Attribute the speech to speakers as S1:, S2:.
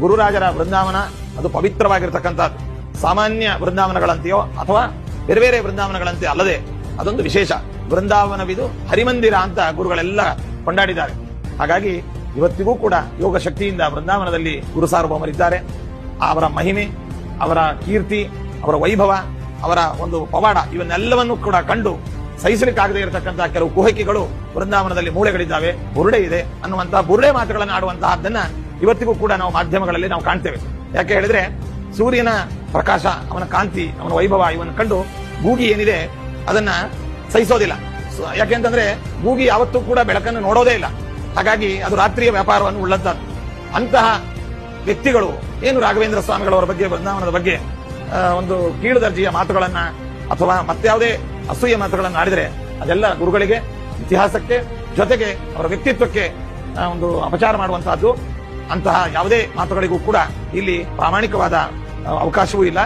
S1: ಗುರುರಾಜರ ಬೃಂದಾವನ ಅದು ಪವಿತ್ರವಾಗಿರ್ತಕ್ಕಂಥದ್ದು. ಸಾಮಾನ್ಯ ಬೃಂದಾವನಗಳಂತೆಯೋ ಅಥವಾ ಬೇರೆ ಬೇರೆ ಬೃಂದಾವನಗಳಂತೆ ಅಲ್ಲದೆ ಅದೊಂದು ವಿಶೇಷ. ಬೃಂದಾವನವಿದು ಹರಿಮಂದಿರ ಅಂತ ಗುರುಗಳೆಲ್ಲ ಕೊಂಡಾಡಿದ್ದಾರೆ. ಹಾಗಾಗಿ ಇವತ್ತಿಗೂ ಕೂಡ ಯೋಗ ಶಕ್ತಿಯಿಂದ ಬೃಂದಾವನದಲ್ಲಿ ಗುರು ಸಾರ್ವಭೌಮರಿದ್ದಾರೆ. ಅವರ ಮಹಿಮೆ, ಅವರ ಕೀರ್ತಿ, ಅವರ ವೈಭವ, ಅವರ ಒಂದು ಪವಾಡ ಇವನ್ನೆಲ್ಲವನ್ನು ಕೂಡ ಕಂಡು ಸಹಿಸಲಿಕ್ಕಾಗದೇ ಇರತಕ್ಕಂತಹ ಕೆಲವು ಕುಹಕಿಗಳು ಬೃಂದಾವನದಲ್ಲಿ ಮೂಳೆಗಳಿದ್ದಾವೆ, ಬುರುಡೆ ಇದೆ ಅನ್ನುವಂತಹ ಬುರುಡೆ ಮಾತುಗಳನ್ನು ಆಡುವಂತಹದ್ದನ್ನ ಇವತ್ತಿಗೂ ಕೂಡ ನಾವು ಮಾಧ್ಯಮಗಳಲ್ಲಿ ನಾವು ಕಾಣ್ತೇವೆ. ಯಾಕೆ ಹೇಳಿದ್ರೆ ಸೂರ್ಯನ ಪ್ರಕಾಶ, ಅವನ ಕಾಂತಿ, ಅವನ ವೈಭವ ಇವನ್ನು ಕಂಡು ಗೂಗಿ ಏನಿದೆ ಅದನ್ನ ಸಹಿಸೋದಿಲ್ಲ. ಯಾಕೆಂತಂದ್ರೆ ಗೂಗಿ ಯಾವತ್ತೂ ಕೂಡ ಬೆಳಕನ್ನು ನೋಡೋದೇ ಇಲ್ಲ. ಹಾಗಾಗಿ ಅದು ರಾತ್ರಿಯ ವ್ಯಾಪಾರವನ್ನು ಉಳ್ಳಂತದ್ದು. ಅಂತಹ ವ್ಯಕ್ತಿಗಳು ಏನು ರಾಘವೇಂದ್ರ ಸ್ವಾಮಿಗಳವರ ಬಗ್ಗೆ, ಬೃಂದಾವನದ ಬಗ್ಗೆ ಒಂದು ಕೀಳು ದರ್ಜೆಯ ಮಾತುಗಳನ್ನ ಅಥವಾ ಮತ್ಯಾವುದೇ ಅಸೂಯ ಮಾತುಗಳನ್ನು ಆಡಿದರೆ ಅದೆಲ್ಲ ಗುರುಗಳಿಗೆ, ಇತಿಹಾಸಕ್ಕೆ, ಜೊತೆಗೆ ಅವರ ವ್ಯಕ್ತಿತ್ವಕ್ಕೆ ಒಂದು ಅಪಚಾರ ಮಾಡುವಂತಹದ್ದು. ಅಂತಹ ಯಾವುದೇ ಮಾತುಗಳಿಗೂ ಕೂಡ ಇಲ್ಲಿ ಪ್ರಾಮಾಣಿಕವಾದ ಅವಕಾಶವೂ ಇಲ್ಲ.